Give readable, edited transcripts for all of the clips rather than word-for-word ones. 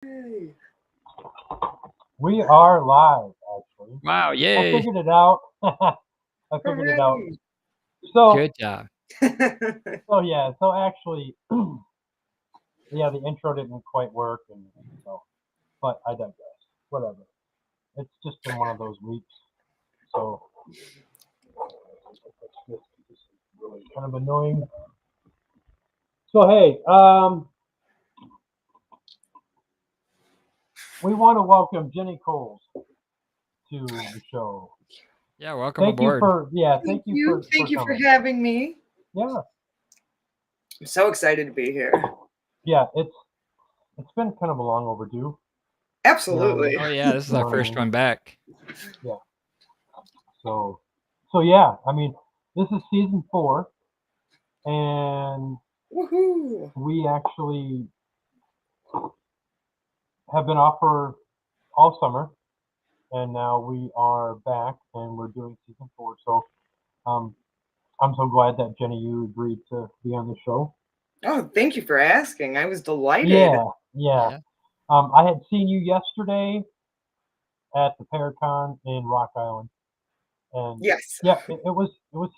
Hey. We are live, actually. Wow, I yay. figured it out. I figured it out. Hooray. So, Good job. so actually, yeah, the intro didn't quite work, and so, but I digress. Whatever. It's just been one of those weeks. So, this is really kind of annoying. So, hey, we want to welcome Jenny Kohls to the show. Yeah, welcome Thank you aboard. for, yeah, Thank thank you you. for Thank you for coming. having me. Yeah, I'm so excited to be here. yeah, it's been kind of a long overdue. You know what I Absolutely. mean? Oh, yeah, this is You know our what I first mean? one back. Yeah. So, so yeah, I mean, this is season 4, and Woohoo. we actually have been off for all summer, and now we are back, and we're doing season 4. So, um, I'm so glad that Jenny, you agreed to be on the show. Oh, thank you for asking. I was delighted. Yeah, yeah. Yeah. I had seen you yesterday at the Paracon in Rock Island, and Yes. yeah, it was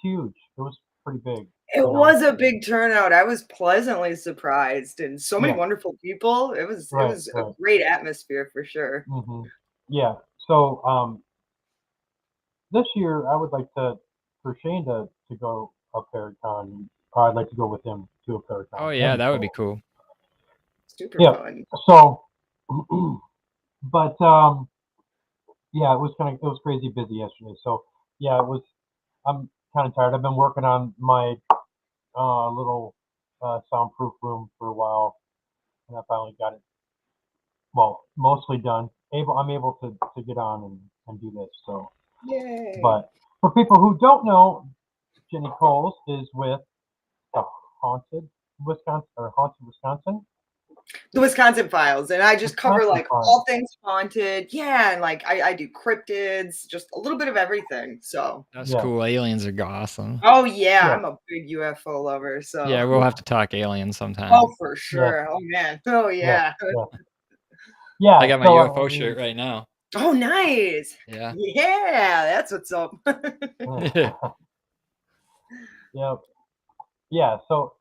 huge. It was pretty big, It you know. was a big turnout. I was pleasantly surprised and so many Yeah, wonderful people. It right, was a right. great atmosphere for sure. Yeah. So, this year, I would like for Shane to go up Paracon, or I'd like to go with him to a Oh, Paracon. That'd yeah, be that would be cool. cool. Super Yeah. fun. So, but yeah, it was crazy busy yesterday. So yeah, it was. I'm kind of tired. I've been working on my little soundproof room for a while, and I finally got it. Well, mostly done. I'm able to get on and do this. So, Yay. but for people who don't know, Jenny Kohls is with the Haunted Haunted Wisconsin. The Wisconsin Files, and I just cover Wisconsin like all Files. things haunted. Yeah, and like I do cryptids, just a little bit of everything. So, That's Yeah, cool. Aliens are awesome. oh yeah, yeah, I'm a big UFO lover. Yeah, So, we'll have to talk aliens sometime. oh for yeah, sure. Oh man. Oh yeah, yeah. yeah, I yeah. got my So I UFO mean, shirt right now. Oh nice. Yeah. Yeah, that's what's up. yeah, yeah. So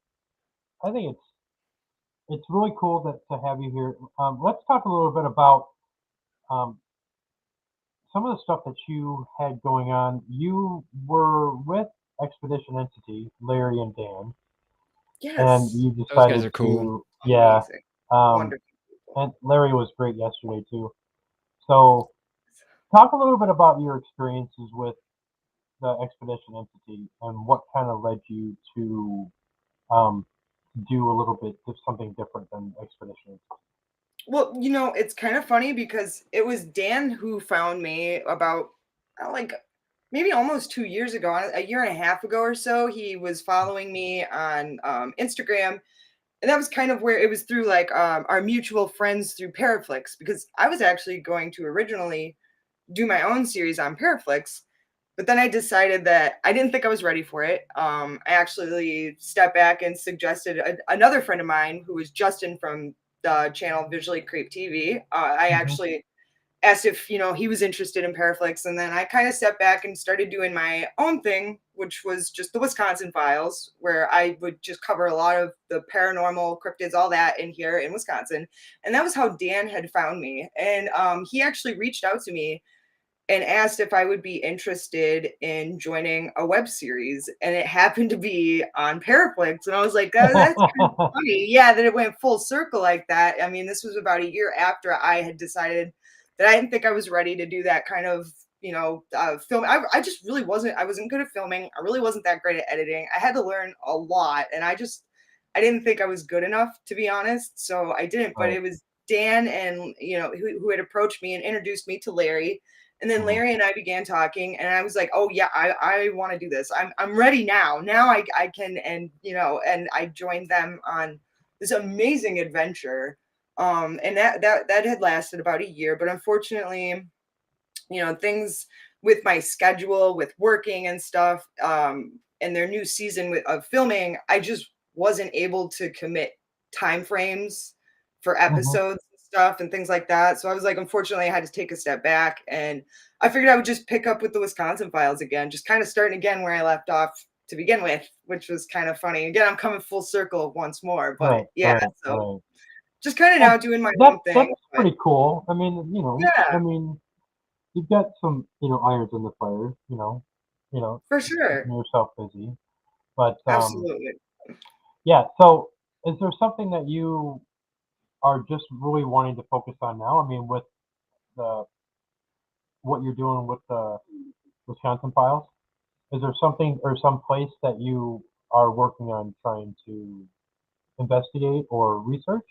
I think it's really cool to have you here. Let's talk a little bit about um, some of the stuff that you had going on. You were with Expedition Entity, Larry and Dan, and Yes. you Those guys decided are cool. to, yeah. Amazing. Um, Wonderful people. and Larry was great yesterday too. So talk a little bit about your experiences with the Expedition Entity and what kind of led you to um, do a little bit of something different than Expedition. Well, it's kind of funny because it was Dan who found me about like maybe almost 2 years ago, a year and a half ago or so. He was following me on Instagram, and that was kind of where it was through like our mutual friends through Paraflix, because I was actually going to originally do my own series on Paraflix, but then I decided that I didn't think I was ready for it. I actually stepped back and suggested another friend of mine who was Justin from the channel Visually Creep TV. I Mm-hmm. actually asked if he was interested in Paraflix, and then I kind of stepped back and started doing my own thing, which was just the Wisconsin Files, where I would just cover a lot of the paranormal cryptids, all that in here in Wisconsin. And that was how Dan had found me, and he actually reached out to me and asked if I would be interested in joining a web series, and it happened to be on Paraplex. And I was like, "Oh, that's kind of funny." Yeah, that it went full circle like that. I mean, this was about a year after I had decided that I didn't think I was ready to do that kind of, film. I just really wasn't. I wasn't good at filming. I really wasn't that great at editing. I had to learn a lot, and I didn't think I was good enough, to be honest. So I didn't. But Right. it was Dan and who had approached me and introduced me to Larry, and then Mm-hmm. Larry and I began talking, and I was like, "Oh yeah, I want to do this. I'm ready now. Now I can." And I joined them on this amazing adventure. And that had lasted about a year, but unfortunately, things with my schedule, with working and stuff, and their new season of filming, I just wasn't able to commit time frames for Mm-hmm. episodes. stuff and things like that. So I was like, unfortunately, I had to take a step back, and I figured I would just pick up with the Wisconsin Files again, just kind of starting again where I left off to begin with, which was kind of funny. Again, I'm coming full circle once more, but Right, yeah, right, so right. just kind of Well, now doing my that own thing. that's But pretty cool. I mean, I yeah, mean, you've got some, irons in the fire, for keeping sure. yourself busy. But Absolutely. yeah. So, is there something that you are just really wanting to focus on now? I mean, with the what you're doing with the Wisconsin Files, is there something or some place that you are working on trying to investigate or research?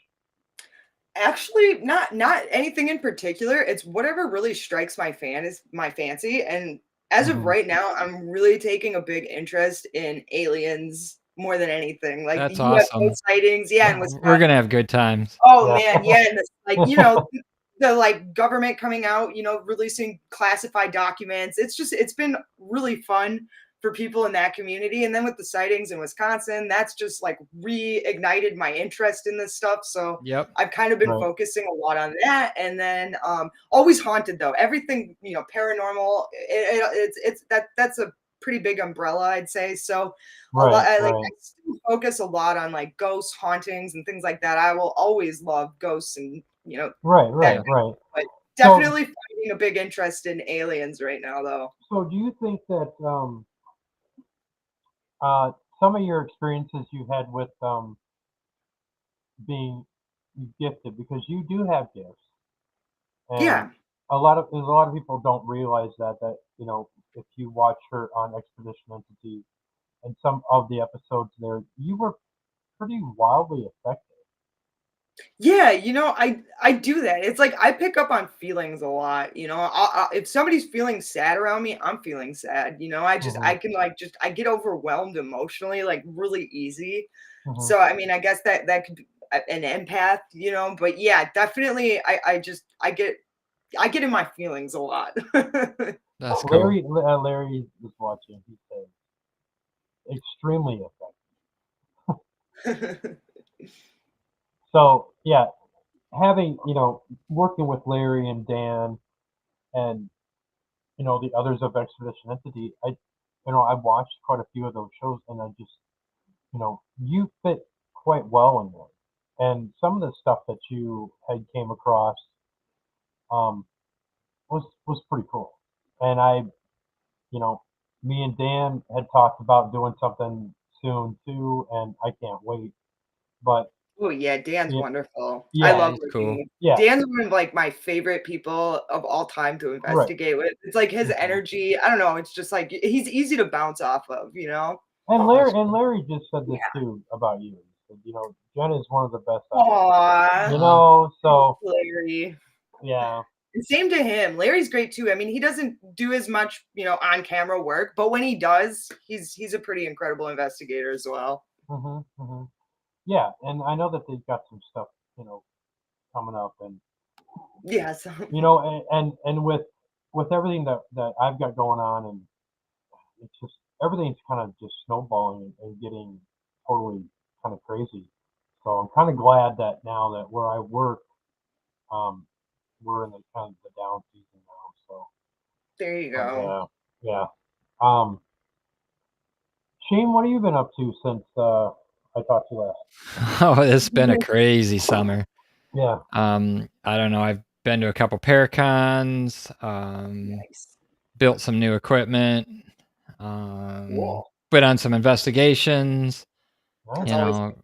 Actually, not anything in particular. It's whatever really strikes my fancy. And as of Hmm. right now, I'm really taking a big interest in aliens more than anything. Like the That's UFO awesome. sightings, yeah, in We're Wisconsin. gonna have good times. Oh Yeah. man, yeah, and the like government coming out, releasing classified documents. It's been really fun for people in that community. And then with the sightings in Wisconsin, that's just like reignited my interest in this stuff. So Yep. I've kind of been Right. focusing a lot on that. And then always haunted though. Everything, paranormal, that's a pretty big umbrella, I'd say. So a lot Right. I Right. still focus a lot on like ghosts, hauntings, and things like that. I will always love ghosts and Right. that Right. Yeah. kind of Right. thing, but So, definitely finding a big interest in aliens right now though. do you think that uh, some of your experiences you had with being gifted, because you do have gifts, and Yeah. a lot of people don't realize that if you watch her on Expedition Entity and some of the episodes there, you were pretty wildly affected. Yeah, I do that. It's like I pick up on feelings a lot. If somebody's feeling sad around me, I'm feeling sad. Hmm. I can like just I get overwhelmed emotionally like really easy. Hmm. So I mean, I guess that could be an empath, but yeah, definitely I get in my feelings a lot. That's cool. Larry was watching. He said extremely affected. So yeah, having working with Larry and Dan and the others of Expedition Entity, I've watched quite a few of those shows, and I just you fit quite well in there, and some of the stuff that you had came across um, was pretty cool, and you know me and Dan had talked about doing something soon too, and I can't wait. But Oh yeah, Dan's yeah, wonderful. I yeah, Yeah, love he's working cool. with yeah, Dan's one of like my favorite people of all time to right. investigate with. It's like his Mhm. energy, I don't know, it's just like he's easy to bounce off of. And That's Larry and cool. Larry just said this Yeah. too about you. He said, Jen is one of the best I've ever met. Aw, So Larry. yeah. And same to him. Larry's great too. I mean, he doesn't do as much, on camera work, but when he does, he's a pretty incredible investigator as well. Hmm. Hmm. Yeah, and I know that they've got some stuff, coming up, and Yeah, so and with everything that I've got going on, and it's just everything's kind of just snowballing and getting totally kind of crazy. So I'm kind of glad that now that where I work, um, we're in the kind of the down season now. So, there you but go. yeah, yeah. Um, Shane, what have you been up to since I talked to you last? Oh, it's been a crazy summer. Yeah, I don't know. I've been to a couple Paracons, Nice. built some new equipment, Cool. went on some investigations, nice. That's you always know,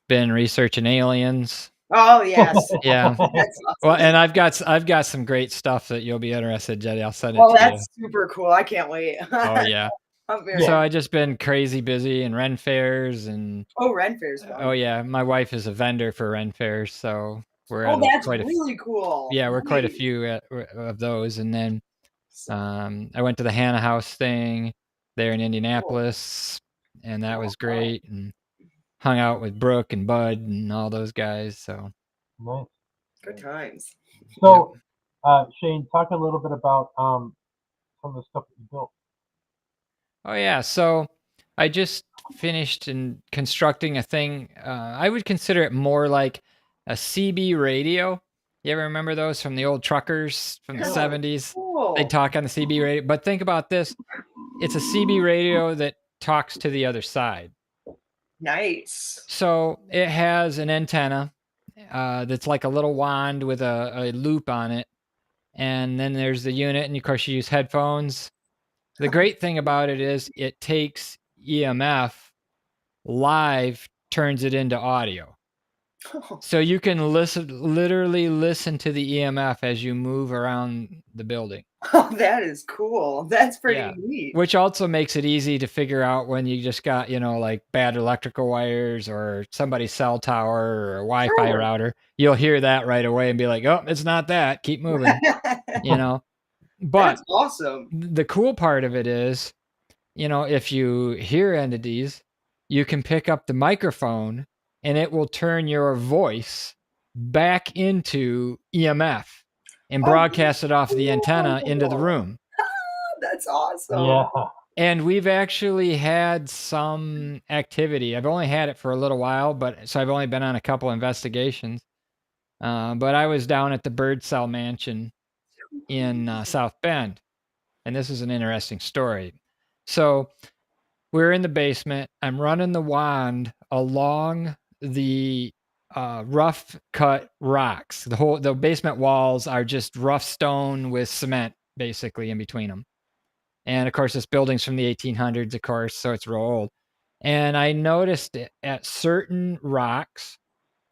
been researching aliens. Oh, yes. Yeah. That's Well, awesome. and I've got some great stuff that you'll be interested, Jetty. I'll send it Well, to you. that's super cool. I can't wait. Oh yeah. I'm very Yeah. So ex I just been crazy busy in Ren fairs and Oh, Ren Fair's oh fun. yeah, my wife is a vendor for Ren fairs, so we're Oh, at that's quite a really cool. yeah, we're quite a Nice. few of those, and then So I went to the Hannah House thing there in cool. Indianapolis, and that Oh, was wow. great, and hung out with Brooke and Bud and all those guys. So Nice. Good times. yep. So, Shane, talk a little bit about some of the stuff that you built. Oh yeah, so I just finished in constructing a thing. I would consider it more like a CB radio. You ever remember those from the old truckers from the Yeah. 70s? Cool. They talk on the CB radio. But think about this. It's a CB radio that talks to the other side. Nice. So it has an antenna that's like a little wand with a loop on it. And then there's the unit, and of course you use headphones. The great thing about it is it takes EMF live, turns it into audio. So you can literally listen to the EMF as you move around the building. Oh, that is cool. That's pretty Yeah. neat. Which also makes it easy to figure out when you just got, like bad electrical wires or somebody's cell tower or a Wi-Fi Sure. router. You'll hear that right away and be like, oh, it's not that. Keep moving, But That's awesome. the cool part of it is, if you hear entities, you can pick up the microphone and it will turn your voice back into EMF and Oh, broadcast it off the antenna into the cool. room. That's awesome. Yeah. And we've actually had some activity. I've only had it for a little while, so I've only been on a couple investigations. But I was down at the Bird Cell Mansion in South Bend, and this is an interesting story. So we're in the basement. I'm running the wand along the rough cut rocks. The basement walls are just rough stone with cement basically in between them. And of course, this building's from the 1800s, of course, so it's real old. And I noticed it at certain rocks,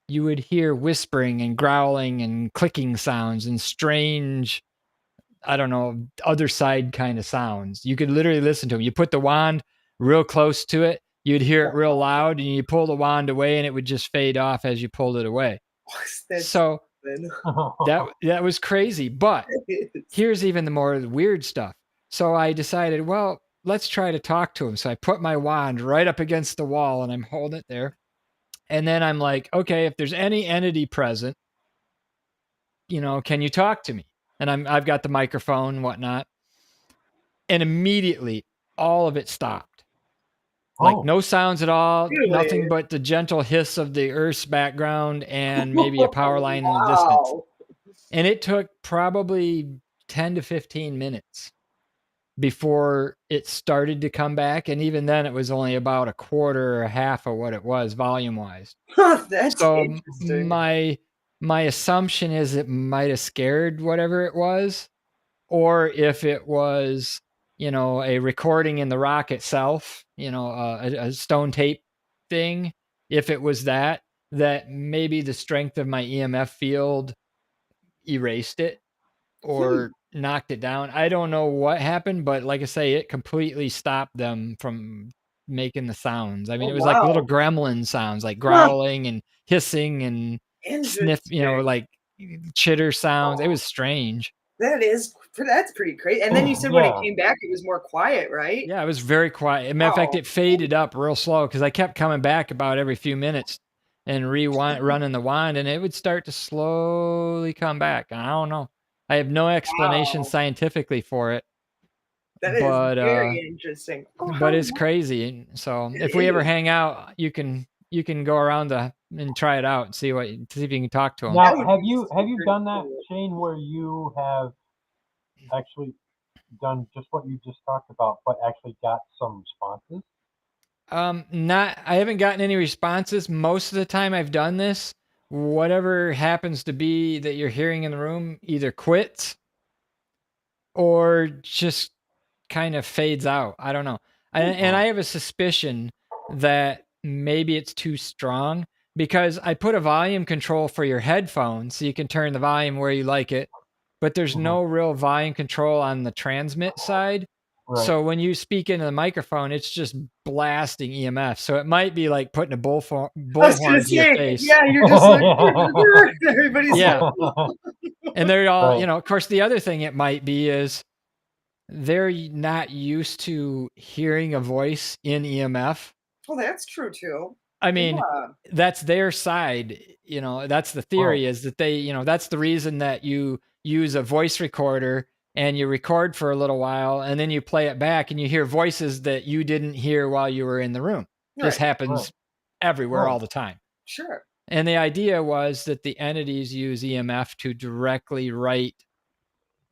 you would hear whispering and growling and clicking sounds and strange, I don't know, other side kind of sounds. You could literally listen to them. You put the wand real close to it, you'd hear it real loud, and you pull the wand away, and it would just fade off as you pulled it away. That's So good. that was crazy. But here's even the more weird stuff. So I decided, well, let's try to talk to him. So I put my wand right up against the wall and I'm holding it there. And then I'm like, okay, if there's any entity present, can you talk to me? And I've got the microphone and whatnot. And immediately all of it stopped. Like no sounds at all, Really? nothing but the gentle hiss of the Earth's background and maybe a power line in the distance. And it took probably 10 to 15 minutes before it started to come back. And even then it was only about a quarter or a half of what it was volume wise. That's so interesting. my assumption is it might have scared whatever it was, or if it was, a recording in the rock itself, a stone tape thing. If it was that maybe the strength of my EMF field erased it or knocked it down. I don't know what happened, but like I say, it completely stopped them from making the sounds. I mean, it was like little gremlin sounds, like growling and hissing and sniff, like chitter sounds. It was strange. That's pretty crazy. And then you said when it came back, it was more quiet, right? Yeah, it was very quiet. As a matter of fact, it faded up real slow because I kept coming back about every few minutes and running the wand, and it would start to slowly come back. I don't know. I have no explanation scientifically for it. That is very interesting. But it's crazy. So if we ever hang out, you can go around and try it out and see if you can talk to them. Now, have you done that, Shane, where you have actually done just what you just talked about, but actually got some responses? I haven't gotten any responses. Most of the time I've done this, whatever happens to be that you're hearing in the room either quits or just kind of fades out. I don't know. And I have a suspicion that maybe it's too strong because I put a volume control for your headphones so you can turn the volume where you like it, but there's no real volume control on the transmit side. Right. So when you speak into the microphone, it's just blasting EMF. So it might be like putting a bullhorn to your face. Yeah, you're just like, everybody's and they're all, of course, the other thing it might be is they're not used to hearing a voice in EMF. Well, that's true too. I mean, that's their side, that's the theory is that they, that's the reason that you use a voice recorder and you record for a little while and then you play it back and you hear voices that you didn't hear while you were in the room. This happens everywhere all the time. Sure. And the idea was that the entities use EMF to directly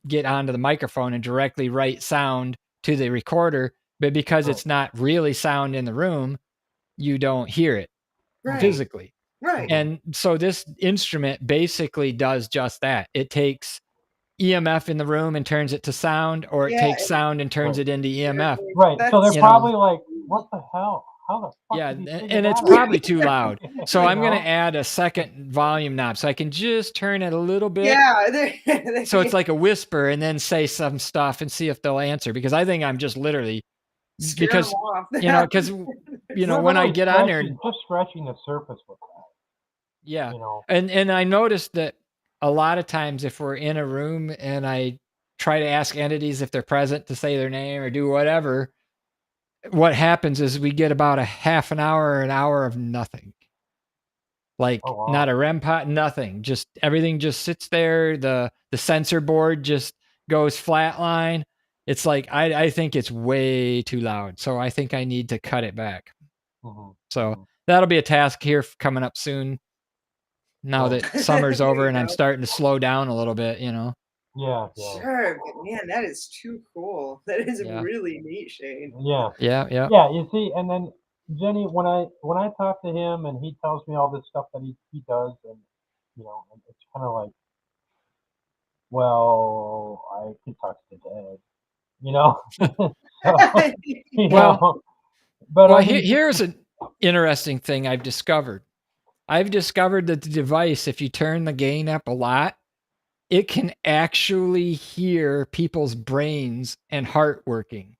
get onto the microphone and directly write sound to the recorder. But because it's not really sound in the room, you don't hear it Right. physically. Right. And so this instrument basically does just that. It takes EMF in the room and turns it to sound, or it takes sound and turns it into EMF. Right. So they're you probably know. like, what the hell? How the fuck Yeah, did he figure and that it's out? probably too loud. So You I'm going know? to add a second volume knob so I can just turn it a little bit. Yeah. So it's like a whisper, and then say some stuff and see if they'll answer, because I think I'm just literally Scare because them off. because You're when I literally get on there, just scratching the surface with that. yeah. You know. And I noticed that a lot of times if we're in a room and I try to ask entities if they're present to say their name or do whatever, what happens is we get about a half an hour or an hour of nothing. Like Oh, wow. not a REM pod, nothing. Just everything just sits there. The sensor board just goes flatline. It's like I think it's way too loud. So I think I need to cut it back. So that'll be a task here coming up soon. Now that summer's There over you and I'm go. starting to slow down a little bit, Yeah. Sure, but man, that is too cool. That is Yeah. really neat, Shane. Yeah. Yeah. Yeah. You see, and then Jenny, when I talk to him and he tells me all this stuff that he does, and you know, and it's kind of like, well, I could talk to the dead, you know. So, you Well, know, but well, I mean, here's an interesting thing I've discovered. I've discovered that the device, if you turn the gain up a lot, it can actually hear people's brains and heart working.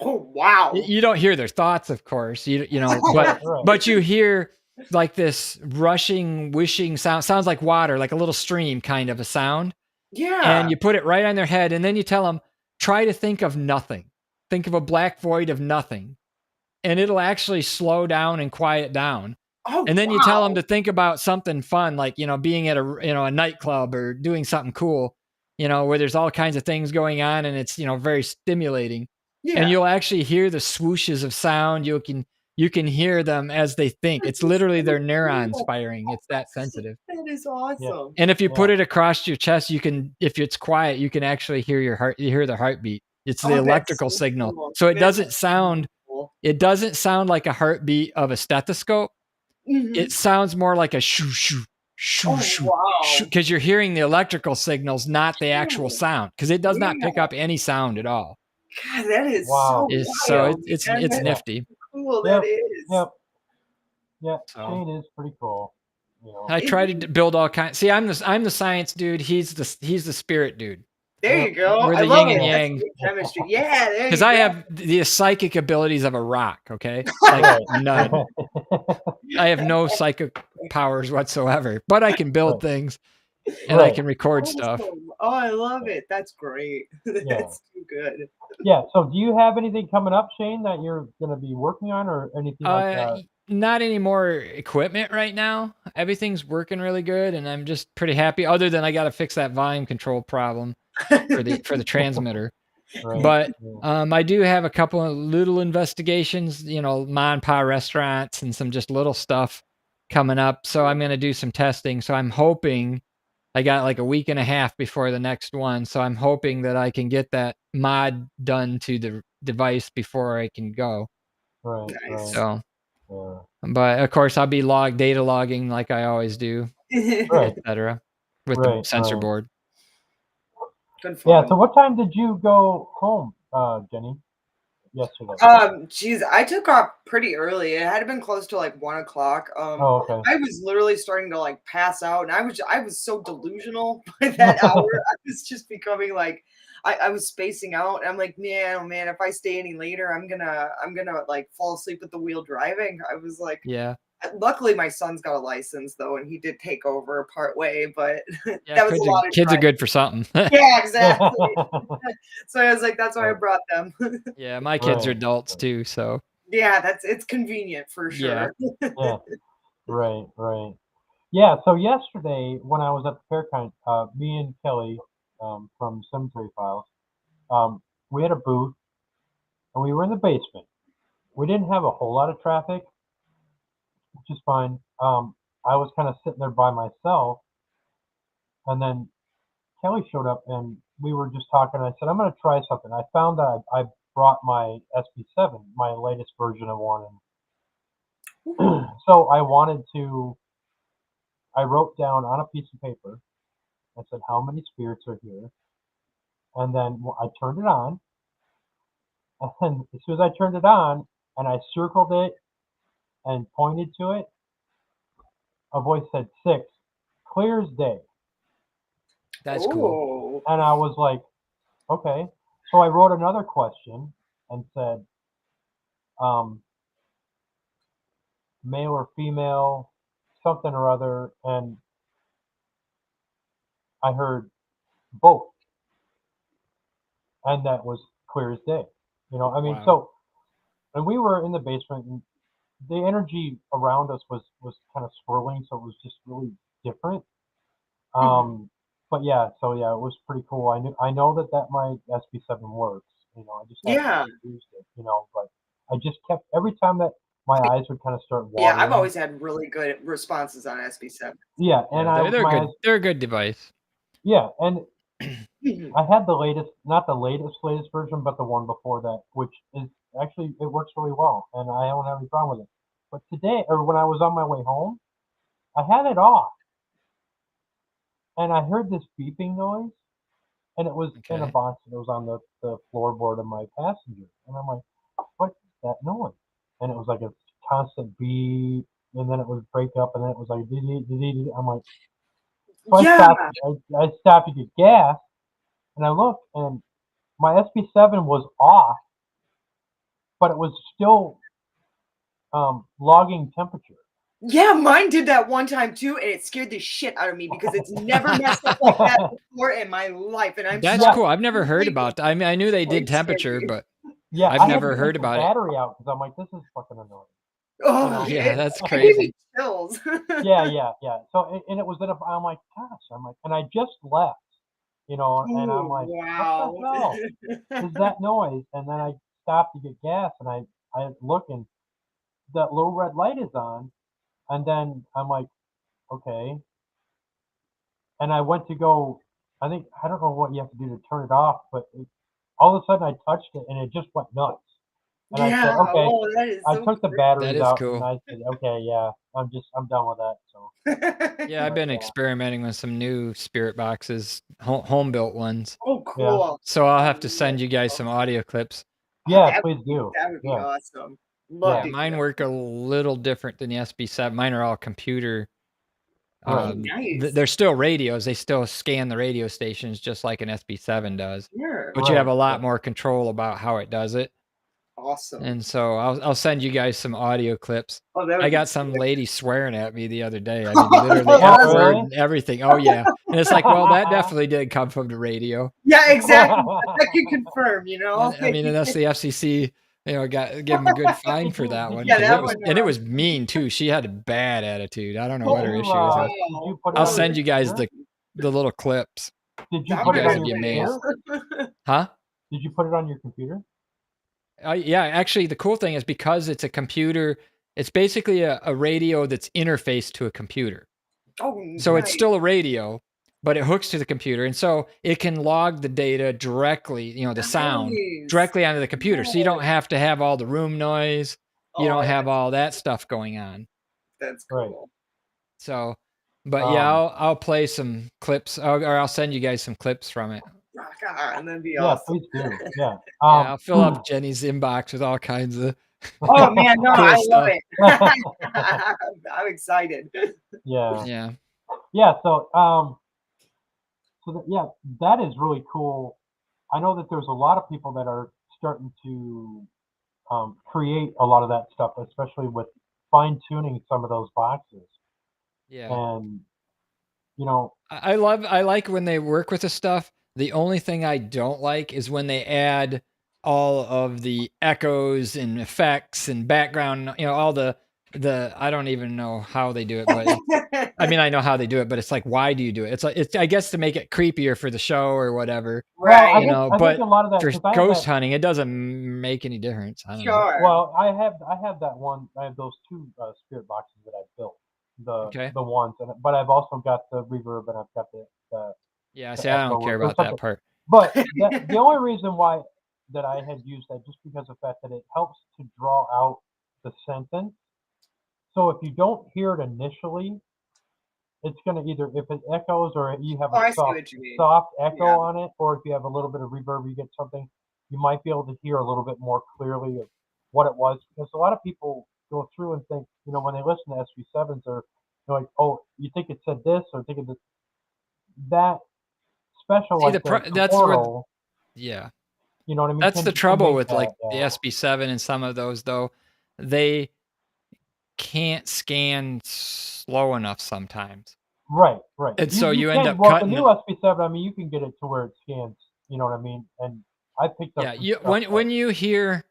Oh wow! You don't hear their thoughts, of course. You know, right. but you hear like this rushing, wishing sound. Sounds like water, like a little stream kind of a sound. Yeah. And you put it right on their head, and then you tell them, try to think of nothing. Think of a black void of nothing. And it'll actually slow down and quiet down. Oh, and then you tell them to think about something fun, like, you know, being at a nightclub or doing something cool, you know, where there's all kinds of things going on and it's, you know, very stimulating. Yeah. And you'll actually hear the swooshes of sound. You can hear them as they think. It's literally their neurons firing. It's that sensitive. That is awesome. And if you put it across your chest, you can, if it's quiet, you can actually hear your heart. You hear the heartbeat. It's the electrical signal. Cool. So it doesn't sound, it doesn't sound like a heartbeat of a stethoscope. It sounds more like a shoo, shoo, shoo, shoo, shoo, because you're hearing the electrical signals, not the actual sound, because it does not pick up any sound at all. God, that is so it's nifty. Cool, that is. Yep. Yeah, Shane is pretty cool. You know. I try to build all kinds. See, I'm the science dude. He's the spirit dude. There you go. We're the I love yin and it. yang. Chemistry. Yeah, there because you I go. have the psychic abilities of a rock. Okay, like none. I have no psychic powers whatsoever, but I can build things and I can record stuff. Oh, I love it. That's great. That's too good. Yeah. So, do you have anything coming up, Shane, that you're going to be working on, or anything like that? Not any more equipment right now. Everything's working really good, and I'm just pretty happy. Other than I got to fix that volume control problem for the transmitter. Right. But I do have a couple of little investigations, you know, ma and pa restaurants and some just little stuff coming up. So I'm going to do some testing. So I'm hoping, I got like a week and a half before the next one. So I'm hoping that I can get that mod done to the device before I can go. Right. So, but of course I'll be data logging like I always do, etc. with the sensor board. Yeah. So, what time did you go home, Jenny? Yesterday. Geez, I took off pretty early. It had been close to like 1 o'clock. Okay. I was literally starting to like pass out, and I was so delusional by that hour. I was just becoming like, I was spacing out. And I'm like, man, oh man, if I stay any later, I'm gonna like fall asleep at the wheel driving. I was like, yeah. Luckily, my son's got a license though, and he did take over part way. But Yeah, that was a lot of kids driving. are good for something. Yeah, exactly. So I was like, that's why I brought them. Yeah, my kids are adults too, so. Yeah, it's convenient for sure. Yeah. Right. Yeah. So yesterday, when I was at the fair, me and Kelly from Cemetery Files, we had a booth, and we were in the basement. We didn't have a whole lot of traffic, which is fine. I was kind of sitting there by myself, and then Kelly showed up, and we were just talking. I said, I'm going to try something. I found that I brought my SP7, my latest version of one, and so I wanted to. I wrote down on a piece of paper. I said, how many spirits are here? And then I turned it on, and as soon as I turned it on, and I circled it and pointed to it, a voice said 6, clear as day. That's cool. Oh. And I was like, okay. So I wrote another question and said, male or female, something or other, and I heard both, and that was clear as day. You know, I mean, Wow. so, and we were in the basement, and the energy around us was kind of swirling, so it was just really different. But yeah, so yeah, it was pretty cool. I know that my SP7 works. You know, I just haven't Yeah. really used it. You know, but I just kept every time that my eyes would kind of start Yeah, watering. I've always had really good responses on SB7. Yeah, and Yeah, they're my good. eyes, They're a good device. yeah, and I had the latest, not the latest version, but the one before that, which is actually it works really well, and I don't have any problem with it. But today, or when I was on my way home, I had it off, and I heard this beeping noise, and it was in a Okay. box that was on the floorboard of my passenger, and I'm like, what is that noise? And it was like a constant beep, and then it would break up, and then it was like, I'm like, so Yeah. I stopped to get gas, and I looked, and my SB7 was off, but it was still logging temperature. Yeah, mine did that one time too, and it scared the shit out of me because it's never messed up like that before in my life. And I'm That's so cool. I've never heard completely about that. I mean, I knew they did like scared temperature, me. but Yeah, I've I had never to heard take the about it. battery out because I'm like, this is fucking annoying. Oh, You know? Yeah, that's it gave me crazy. chills. Yeah. So and it was in a. I'm like, gosh, and I just left, you know, and I'm Ooh, like, wow. what the hell is that noise? And then I stopped to get gas, and I look, and that little red light is on, and then I'm like, okay, and I went to go. I think I don't know what you have to do to turn it off, but all of a sudden I touched it, and it just went nuts. And I said, Yeah, okay. oh, that is I so took the great. That batteries is out, and cool. I said, okay, yeah, I'm done with that. So Yeah, I've been experimenting with some new spirit boxes, home built ones. Oh, cool. So I'll have to send you guys some audio clips. yeah, That please do. that would be Yeah. awesome. Love Yeah, to mine hear. work a little different than the SB7. Mine are all computer. Right. Nice. They're still radios. They still scan the radio stations just like an SB7 does. Sure. But you have Right, a lot right. more control about how it does it. Awesome. And so I'll send you guys some audio clips. Oh, that would I be got some sick. lady swearing at me the other day. I mean, literally Oh, F really? word and everything. Oh yeah. And it's like, well, that definitely did come from the radio. Yeah, exactly. I can confirm, you know. And, I mean, unless the FCC, give them a good fine for that one. Yeah, 'Cause that it one. was mean too. She had a bad attitude. I don't know Did what her you, issue is. did you put it I'll on send your you guys computer? the little clips. Did you That put You it guys on would your be amazed. computer? Huh? Did you put it on your computer? Yeah, actually, the cool thing is because it's a computer, it's basically a radio that's interfaced to a computer. Oh, So it's nice. still a radio, but it hooks to the computer. And so it can log the data directly, the sound Nice. directly onto the computer. So you don't have to have all the room noise. You Oh, don't have all that stuff going on. that's Right. cool. So, but yeah, I'll play some clips or I'll send you guys some clips from it. Rock on, that'd be Yeah, awesome. please do. Yeah. Yeah, I'll fill up Jenny's inbox with all kinds of Oh man, no, cool I love stuff. it. I'm excited. Yeah. Yeah. Yeah. So yeah, that is really cool. I know that there's a lot of people that are starting to create a lot of that stuff, especially with fine tuning some of those boxes. Yeah. And you know, I like when they work with the stuff. The only thing I don't like is when they add all of the echoes and effects and background, all the I don't even know how they do it, but I mean, I know how they do it, but it's like, why do you do it? It's like, I guess to make it creepier for the show or whatever, well, I Right. think, I but think a lot of that for 'cause I have ghost that. hunting, it doesn't make any difference. I don't know. Sure. Well, I have that one. I have those two spirit boxes that I built, Okay. the ones, but I've also got the reverb and I've got Yeah. the See, I don't echo care or about that something. part. But the only reason why that I had used that just because of the fact that it helps to draw out the sentence. So if you don't hear it initially, it's going to either, if it echoes or you have Oh, a I see what you mean. soft echo Yeah. on it, or if you have a little bit of reverb, you get something, you might be able to hear a little bit more clearly of what it was. Because a lot of people go through and think, when they listen to SB7s, they're like, oh, you think it said this, or think it that special, See, like the that's where, chordal, yeah, you know what I mean, that's the can trouble make with that, like the SB7 and some of those though. They can't scan slow enough sometimes. right, right. And so You you end can, up well, the cutting new it. SB7, I mean, you can get it to where it scans, you know what I mean? And I picked up Yeah, some you stuff that, when you hear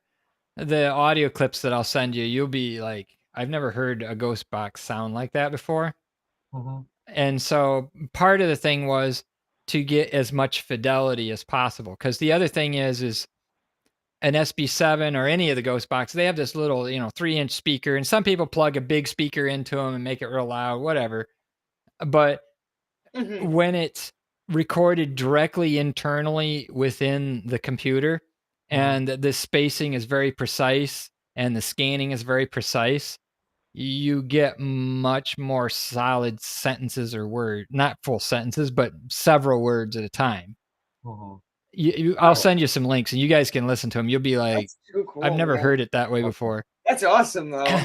the audio clips that I'll send you, you'll be like, I've never heard a ghost box sound like that before. mhm, And so part of the thing was to get as much fidelity as possible. Because the other thing is an SB7 or any of the ghost boxes, they have this little, 3-inch speaker, and some people plug a big speaker into them and make it real loud, whatever. But Hmm. when it's recorded directly internally within the computer mhm, and the spacing is very precise and the scanning is very precise, you get much more solid sentences or word, not full sentences, but several words at a time. mhm. I'll Wow, send you some links and you guys can listen to them. You'll be like, that's too I've cool, never man. heard it that way Okay. before. That's awesome, though.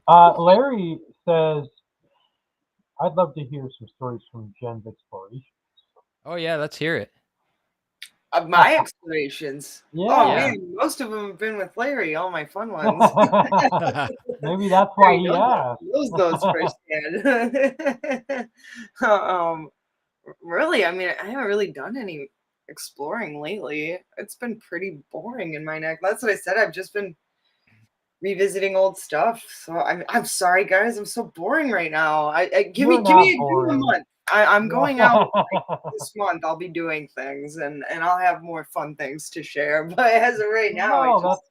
Larry says, I'd love to hear some stories from Jen's exploration. Oh yeah, let's hear it. Of my explorations. Oh Yeah. Yeah. man, most of them have been with Larry. All my fun ones. Maybe that's why Larry he asked. knows those firsthand. um, really, I mean, I haven't really done any exploring lately. It's been pretty boring in my neck. That's what I said. I've just been revisiting old stuff. So I'm sorry, guys. I'm so boring right now. I You're give not me a boring. month. I'm Yeah. going out this month. I'll be doing things and I'll have more fun things to share. But as of right now, I No, just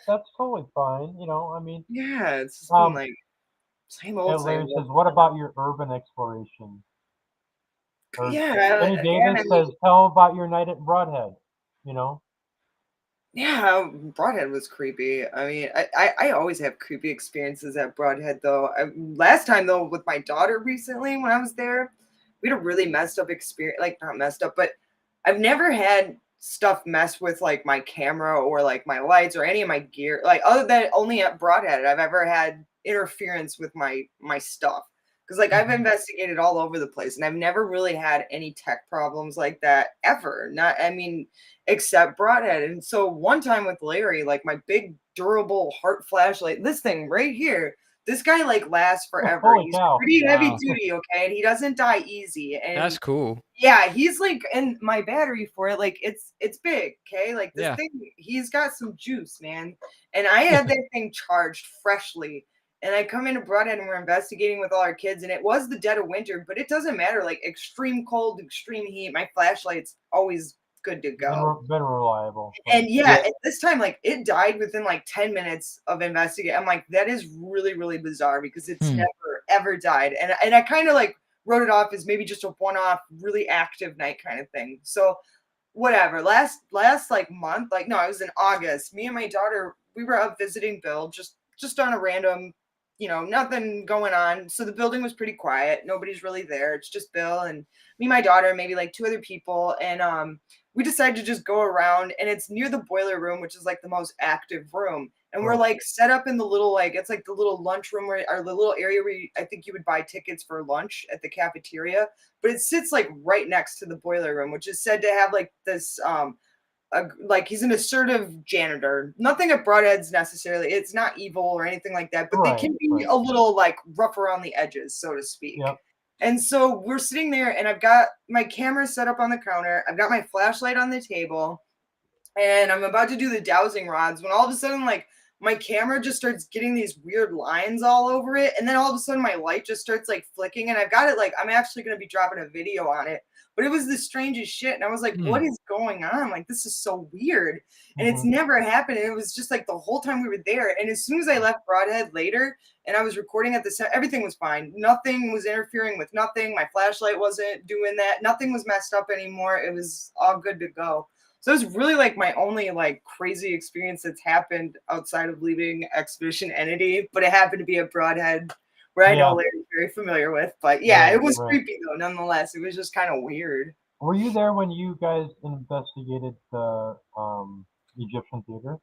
that's totally fine. I mean, yeah, it's just been um, like and same Larry says, old. what about your urban exploration? Or Yeah, Jenny again, Davis I mean, says, tell him about your night at Broadhead. You know? yeah, Broadhead was creepy. I mean, I always have creepy experiences at Broadhead though. Last time though with my daughter recently when I was there, we had a really messed up experience. Like not messed up, but I've never had stuff mess with like my camera or like my lights or any of my gear. Like other than only at Broadhead, I've ever had interference with my stuff. Because like I've Hmm. investigated all over the place and I've never really had any tech problems like that ever. Not I mean except Broadhead. And so one time with Larry, like my big durable heart flashlight, this thing right here, this guy like lasts forever. Holy He's cow. pretty heavy Wow. duty, okay, and he doesn't die easy. And That's cool. yeah, he's like, and my battery for it, like it's big, okay? Like this Yeah. thing, he's got some juice, man. And I had that thing charged freshly. And I come into Broadhead and we're investigating with all our kids, and it was the dead of winter, but it doesn't matter. Like extreme cold, extreme heat, my flashlight's always good to go. Been reliable. And So. yeah, at this time, like it died within like 10 minutes of investigating. I'm like, that is really, really bizarre because it's Hmm. never ever died. And I kind of like wrote it off as maybe just a one-off, really active night kind of thing. So whatever. Last like month, like no, it was in August. Me and my daughter, we were up visiting Bill, just on a random, nothing going on. So the building was pretty quiet. Nobody's really there. It's just Bill and me, my daughter, maybe like two other people. And we decided to just go around and it's near the boiler room, which is like the most active room. And we're Right. like set up in the little like it's like the little lunch room where or the little area where I think you would buy tickets for lunch at the cafeteria, but it sits like right next to the boiler room, which is said to have like this like he's an assertive janitor. Nothing at Broadhead's necessarily. It's not evil or anything like that, but they Right. can be Right. a little like rough around the edges, so to speak. Yep. And so we're sitting there, and I've got my camera set up on the counter. I've got my flashlight on the table, and I'm about to do the dowsing rods when all of a sudden, like, my camera just starts getting these weird lines all over it. And then all of a sudden, my light just starts like flicking, and I've got it like I'm actually going to be dropping a video on it. but it was the strangest shit. And I was like, what Hmm. is going on? Like, this is so weird. And it's Mhm. never happened. And it was just like the whole time we were there. And as soon as I left Broadhead later and I was recording at the set, everything was fine. Nothing was interfering with nothing. My flashlight wasn't doing that. Nothing was messed up anymore. It was all good to go. So it's really like my only like crazy experience that's happened outside of leaving Expedition Entity, but it happened to be a Broadhead where I know Yeah. Larry's very familiar with. But yeah, Right. it was Right. creepy though, nonetheless. It was just kind of weird. Were you there when you guys investigated the Egyptian theater?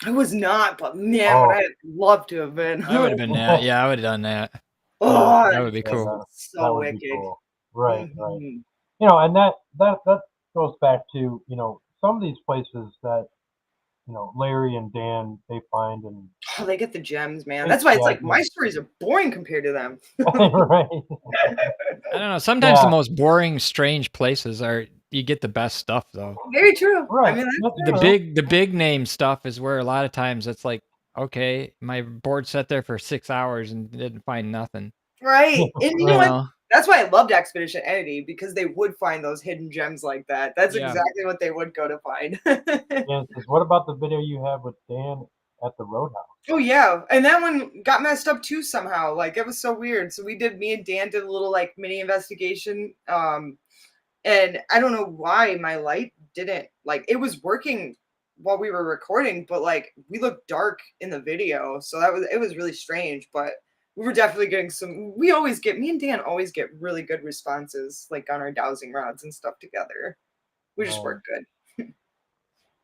I was not, but man, would Oh, I have loved to have been. I would have been that. Yeah, I would have done that. yeah, Oh, That would be yeah, it's cool. that so would be wicked. cool. Right, right. Mhm. And that goes back to, some of these places that, Larry and Dan they find and Oh, they get the gems, man. they That's why it's yeah, like my stories are boring compared to them. right. I don't know. Sometimes the Yeah, most boring, strange places are you get the best stuff though. Very true. I right. mean, That's The that's true. big name stuff is where a lot of times it's like, okay, my board sat there for 6 hours and didn't find nothing. right. And you know You Right. what? know? That's why I loved Expedition Entity because they would find those hidden gems like that. That's Yeah. exactly what they would go to find. Yeah, it says, what about the video you have with Dan at the Roadhouse? Oh yeah, and that one got messed up too somehow. Like it was so weird. So me and Dan did a little like mini investigation. And I don't know why my light didn't like it was working while we were recording, but like we looked dark in the video. So it was really strange, but we were definitely getting me and Dan always get really good responses like on our dowsing rods and stuff together. We just Right. work good.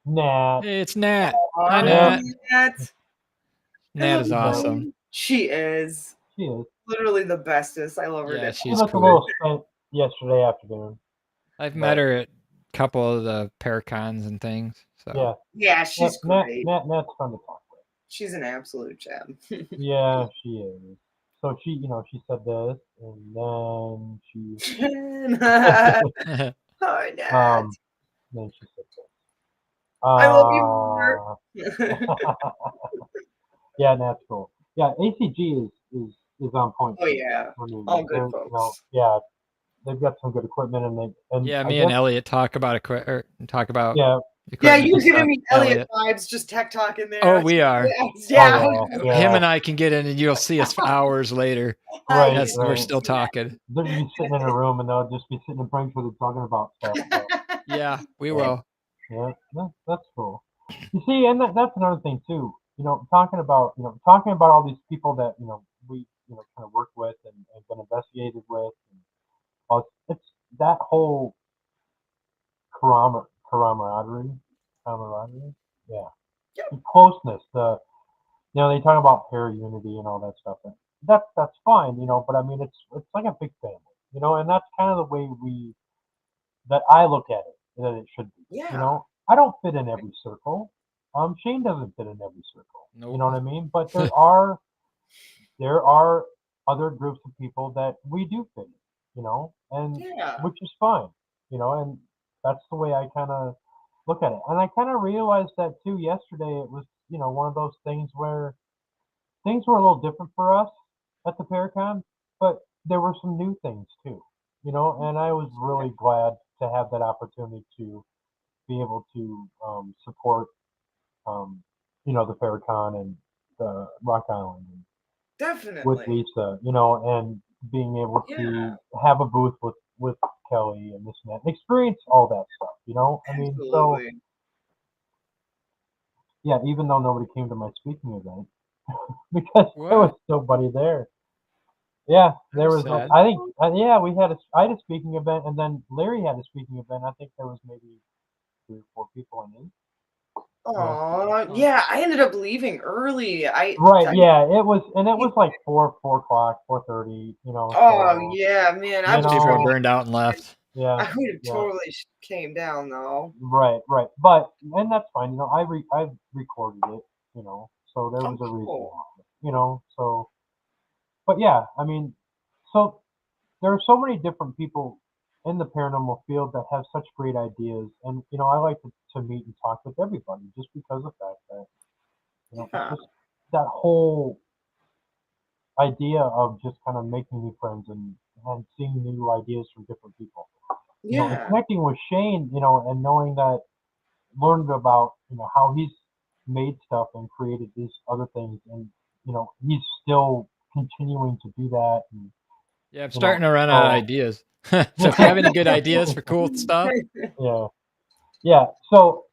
Nat. Hey, it's Nat. Hi, Aw, Yep. Nat. Nat. I Nat love is Yep. awesome. you. She is She is. literally the bestest. I love her Yeah, to She she's looked a cool. little spent yesterday afternoon, I've met but her at a couple of the Paracons and things. So yeah. Yeah, Nat, she's Nat, great. Nat, Nat's fun to talk with. She's an absolute gem. Yeah, she is. So she said this, and then Hi, Nat. um, then she said this. I love you more. Uh, yeah, Nat's cool. Yeah, ACG is on point Oh too. yeah, I mean, all good they're folks. yeah, they've got some good equipment, and yeah, I me and guess Elliot talk about yeah, Yeah, equipment you're and giving stuff. me Elliot vibes, just tech talking there. Oh, we are. oh Yeah. Him yeah, and I can get in, and you'll see us for hours later. I right, That's can we're right. still see that. talking. They'll just be sitting in a room and they'll just be sitting in Frankfurt talking about stuff. So Yeah, we yeah, will. yeah, that's cool. You see, and that's another thing too. Talking about all these people that we kind of worked with and been investigated with, and it's that whole camaraderie, camaraderie, yeah, Yep. the closeness. They talk about pair unity and all that stuff. And that's fine, but I mean it's like a big family, and that's kind of the way that I look at it, that it should be. Yeah. I don't fit in every circle. Shane doesn't fit in every circle. You Nope. know what I mean? But there are other groups of people that we do fit in, and Yeah. which is fine, and that's the way I kind of look at it. And I kind of realized that too yesterday. It was, one of those things where things were a little different for us at the Paracon, but there were some new things too, and I was really glad to have that opportunity to be able to support, um, the Paracon and the Rock Island and with Definitely. Lisa, and being able Yeah. to have a booth with Kelly and this and that, and experience all that stuff, I mean, so Absolutely. yeah, even though nobody came to my speaking event because there was What? nobody there. Yeah, there That's was. sad. I think. Yeah, I had a speaking event, and then Larry had a speaking event. I think there was maybe 3 or 4 people in it. Yeah. Aw, Oh, yeah, I ended up leaving early. Right. I Yeah. It was like 4 o'clock, 4:30. oh So yeah, man, I you most was people are trying know, burned out and left. yeah, I would have yeah. totally came down though. Right. Right. But and that's fine. I recorded it. So there Oh, was a reason cool. why. So but yeah, I mean, so there are so many different people in the paranormal field that have such great ideas, and I like to meet and talk with everybody just because of the fact that it's Yeah. just that whole idea of just kind of making new friends and seeing new ideas from different people. and Yeah. connecting with Shane, and knowing that, learned about, how he's made stuff and created these other things, and he's still continuing to do that, and Yeah, I'm starting to run out of so ideas. So if you have any good ideas for cool stuff, yeah, yeah. So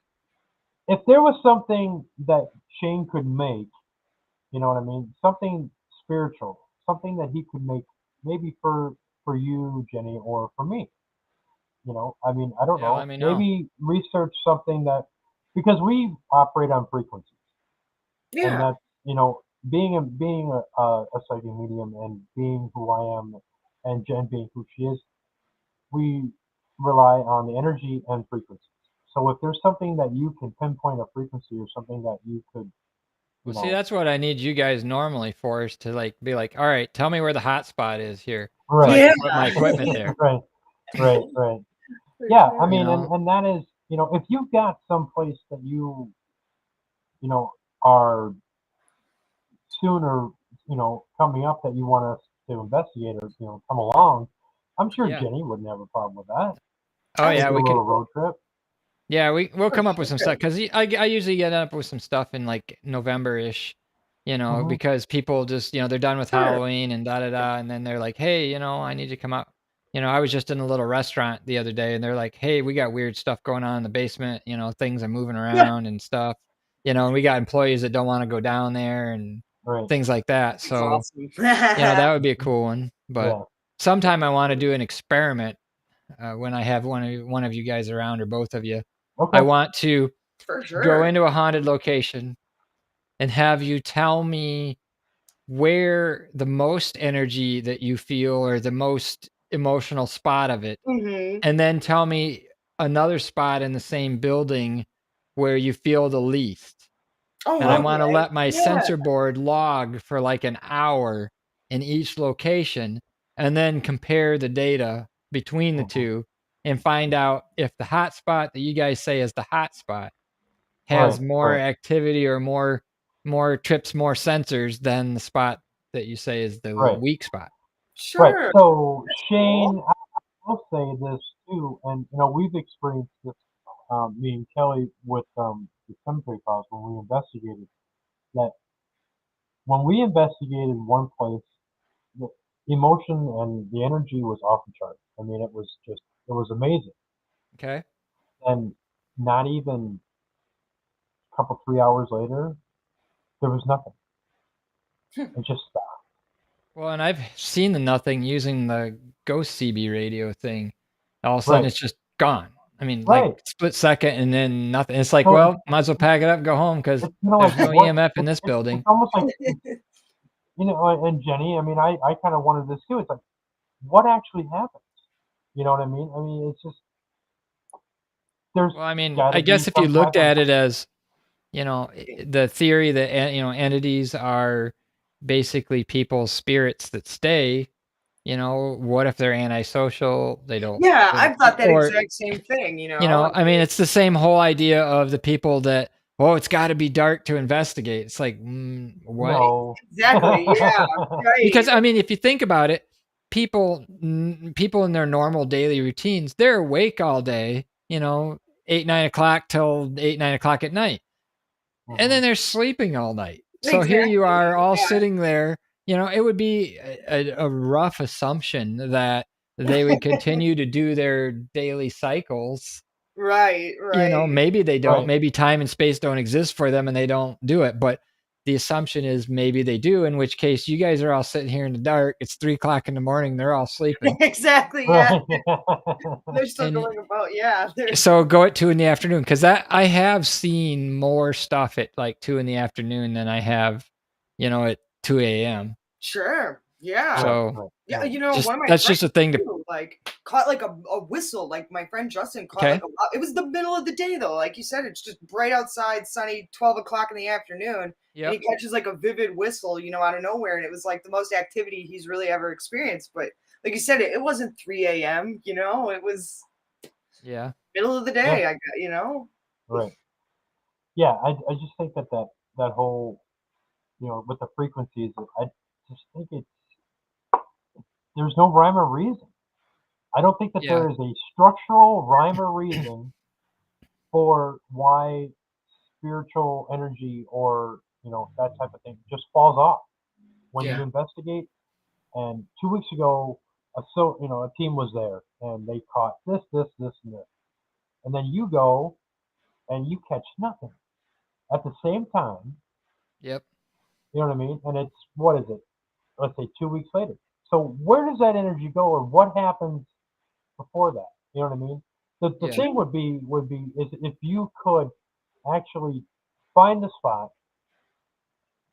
if there was something that Shane could make, you know what I mean, something spiritual, something that he could make, maybe for you, Jenny, or for me. I mean, I don't yeah, let know. me know. Maybe research something that, because we operate on frequencies, and Yeah. that's, being a psychic medium, and being who I am, and Jen being who she is, we rely on the energy and frequencies. So if there's something that you can pinpoint a frequency, or something that you could, you Well, see, know, that's what I need you guys normally for is to like be like, all right, tell me where the hot spot is here, so I right, Yeah. can put my equipment there. right, right. For Yeah, I sure. You mean, and know, and that is, if you've got some place that are sooner, coming up, that you want us to investigate, or, come along, I'm sure yeah. Jenny wouldn't have a problem with that. Oh We'll yeah, do a we Absolutely. could. little road trip. Yeah, we'll For come up with some sure. stuff because I usually get up with some stuff in like November ish, Hmm. because people just they're done with Sure. Halloween and da da da, and then they're like, hey, I need you to come out. I was just in a little restaurant the other day, and they're like, hey, we got weird stuff going on in the basement. Things are moving Yeah. around and stuff. And we got employees that don't want to go down there and Right. things like that. That's So awesome. that would be a cool one. But Yeah. sometime I want to do an experiment when I have one of you guys around or both of you. I Okay. want to For go sure. into a haunted location and have you tell me where the most energy that you feel or the most emotional spot of it, Hmm. and then tell me another spot in the same building where you feel the least. And I Oh, want to okay. let my Yeah. sensor board log for like an hour in each location and then compare the data between the Hmm. two and find out if the hot spot that you guys say is the hot spot Right. has more Right. activity or more trips, more sensors than the spot that you say is the Right. weak spot. Right. Sure. So That's cool. Shane, I'll say this too, and we've experienced this, me and Kelly, with the cemetery files, when we investigated that. When we investigated one place, the emotion and the energy was off the chart. I mean, it was amazing. Okay. And not even a couple, 3 hours later, there was nothing. It just stopped. Well, and I've seen the nothing using the Ghost CB radio thing. All of a sudden, Right. it's just gone. I mean, like Right. split second and then nothing. It's like, So well, might as well pack it up and go home because it's kind of like, there's no what? EMF in this It's building. almost like, and Jenny, I mean, I kind of wanted this too. It's like, what actually happened? You know what I mean? I mean, it's just, there's Well, I mean, got to I be guess if you some type looked of, at it as, the theory that entities are basically people's spirits that stay. What if they're antisocial? They don't, Yeah, they don't I've thought that or exact same thing, you know? I I mean, mean, it's the same whole idea of the people that, oh, it's got to be dark to investigate. It's like, what? no. exactly. Yeah, right. Because I mean, if you think about it, people in their normal daily routines, they're awake all day. 8 9 o'clock till 8 9 o'clock at night, and Hmm. then they're sleeping all night. So here you are, Exactly. all Yeah. sitting there. It would be a rough assumption that they would continue to do their daily cycles. Right, right. Maybe they don't. Right. Maybe time and space don't exist for them and they don't do it. But the assumption is maybe they do, in which case you guys are all sitting here in the dark. It's 3 o'clock in the morning. They're all sleeping. Exactly, yeah. Right. They're still And going about, yeah, they're so go at 2 in the afternoon because that I have seen more stuff at like 2 in the afternoon than I have, at 2 a.m. sure. Yeah. Right. So Right. Yeah, Right. one of my that's friends just a thing to too, like, caught, like, a whistle, like, my friend Justin caught, like, okay. a lo it was the middle of the day, though, like you said, it's just bright outside, sunny, 12 o'clock in the afternoon, and he Yep. catches, like, a vivid whistle, out of nowhere, and it was, like, the most activity he's really ever experienced, but like you said, it wasn't 3 AM, it was Yeah. middle of the Yeah. day, I got you know? Right. Yeah. I just think that whole, with the frequencies, I just think there's no rhyme or reason. I don't think that Yeah. there is a structural rhyme or reason for why spiritual energy or that type of thing just falls off when you Yeah. investigate. And 2 weeks ago, a team was there and they caught this, this, this, and this. And then you go and you catch nothing at the same time. Yep. You know what I mean? And it's what is it? Let's say 2 weeks later. So where does that energy go, or what happens before that? You know what I mean? The Yeah. thing would be is if you could actually find the spot.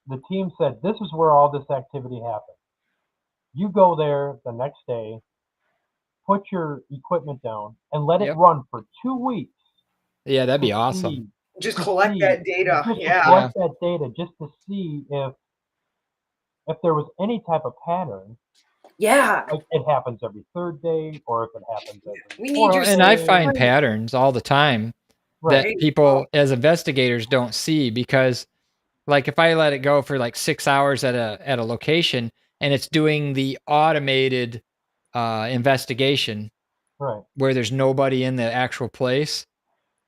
The team said this is where all this activity happened. You go there the next day, put your equipment down, and let it Yep. run for 2 weeks Yeah, that'd to be awesome. see Just to collect see that data. just to Yeah. Yeah. collect that data, just to see if there was any type of pattern, Yeah. like it happens every third day, or if it happens every We need fourth your Well, and I day. find sign. patterns all the time Right. that Right. Oh, people as investigators don't see because like if I let it go for like 6 hours at a location and it's doing the automated investigation Right. where there's nobody in the actual place,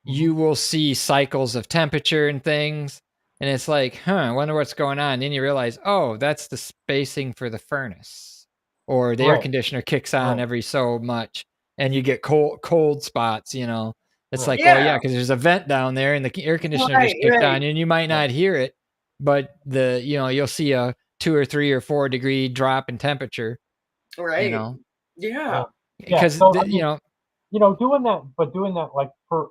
Hmm. you will see cycles of temperature and things. And it's like, huh, I wonder what's going on. And then you realize, oh, that's the spacing for the furnace. Or the air Right. conditioner kicks on Right. every so much and you get cold spots, you know. It's Right. like, well, yeah, yeah. because there's a vent down there and the air conditioner Right. just kicked Right. on and you might Right. not hear it, but you'll see a 2 or 3 or 4 degree drop in temperature, you Right. know, Yeah. Yeah. Yeah. because, So I mean, doing that, but doing that like for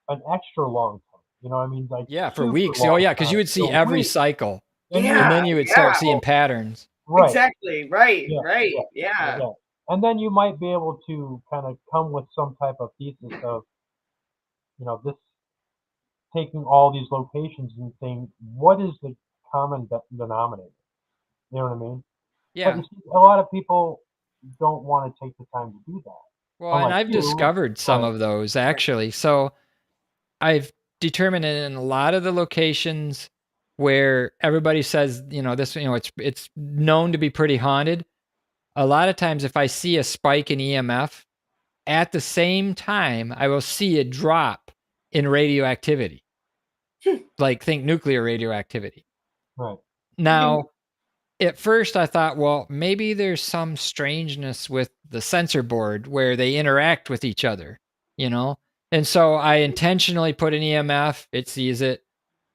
an extra long time. I mean, like yeah, for super weeks. Oh, long yeah, because you time. would see So every we cycle. and And you Yeah. then you would start Yeah. seeing patterns. right. Exactly. Right. Yeah. Right. Yeah. Yeah. Yeah. And then you might be able to kind of come with some type of thesis of this taking all these locations and saying what is the common denominator. You know what I mean? But Yeah. you see, a lot of people don't want to take the time to do that. Well, and Unlike I've you, discovered some right? of those actually. So I've determined in a lot of the locations where everybody says, it's known to be pretty haunted. A lot of times, if I see a spike in EMF, at the same time, I will see a drop in radioactivity, like think nuclear radioactivity. Right. Now, at first I thought, well, maybe there's some strangeness with the sensor board where they interact with each other, you know? And so I intentionally put an EMF, it sees it,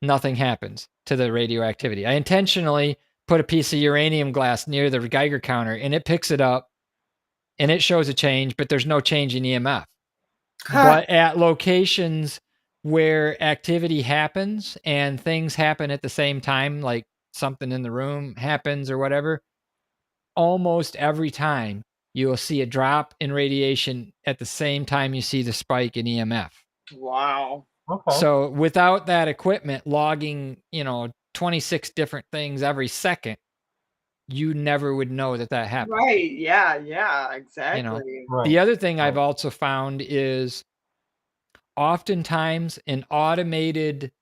nothing happens to the radioactivity. I intentionally put a piece of uranium glass near the Geiger counter and it picks it up and it shows a change, but there's no change in EMF. Huh. But at locations where activity happens and things happen at the same time, like something in the room happens or whatever, almost every time you will see a drop in radiation at the same time you see the spike in EMF. Wow. Okay. So without that equipment logging, 26 different things every second, you never would know that that happened. Right. Yeah. Yeah. You know, Exactly. Right. the other thing I've Right. also found is oftentimes an automated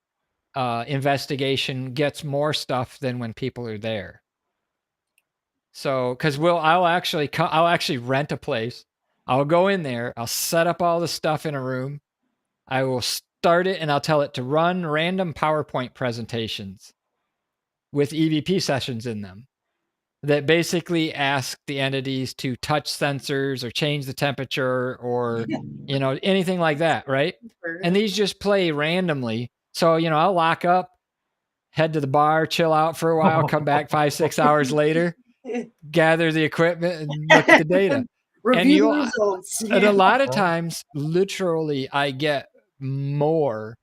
investigation gets more stuff than when people are there. So, because I'll actually rent a place. I'll go in there. I'll set up all the stuff in a room. I will start it, and I'll tell it to run random PowerPoint presentations with EVP sessions in them that basically ask the entities to touch sensors or change the temperature or anything like that, right? And these just play randomly. So I'll lock up, head to the bar, chill out for a while, come back 5 6 hours later, gather the equipment and look at the data. And Review the you results. and Yeah. a lot of Okay. times, literally, I get more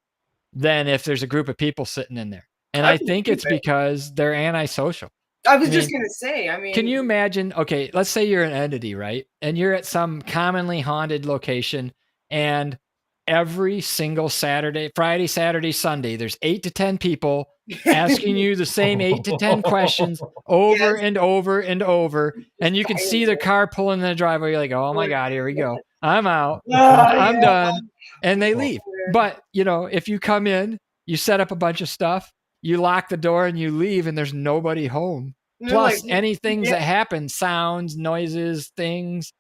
than if there's a group of people sitting in there. And I I think believe it's it. because they're antisocial. I I was just mean, gonna say. I can mean, you imagine? Okay, let's say you're an entity, right? And you're at some commonly haunted location, and every single Friday, Saturday, Sunday, there's 8 to 10 people asking you the same 8 to 10 questions over yes. and over and over. And Just you can see the car pulling in the driveway. You're like, oh my God, here we go. I'm out. oh I'm yeah. done. And they leave. But, if you come in, you set up a bunch of stuff, you lock the door and you leave, and there's nobody home. And they're like, Plus, any things yeah. that happen, sounds, noises, things,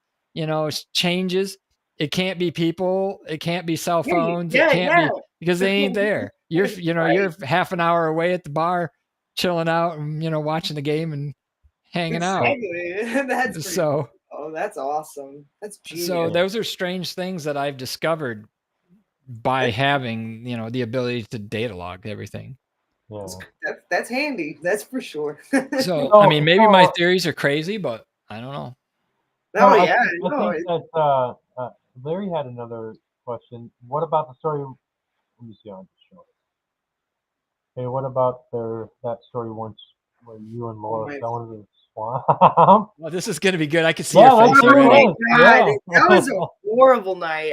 changes. It can't be people. It can't be cell phones. It Yeah, can't yeah. be because they ain't there. You're Right. you're half an hour away at the bar, chilling out and watching the game and hanging out. Exactly. That's pretty So cool. Oh, that's awesome. That's so genius. those are strange things that I've discovered by having the ability to data log everything. Yeah. That's handy. That's for sure. So So, I mean, maybe my so theories are crazy, but I don't know. no, Oh I yeah, think no, that Larry had another question. What about the story? Let me see on the show. Hey, what about that story once where you and oh Laura my, fell into the swamp? Well, this is going to be good. I can see Yeah, your let's face hear already. it. God, Yeah. that was a horrible night.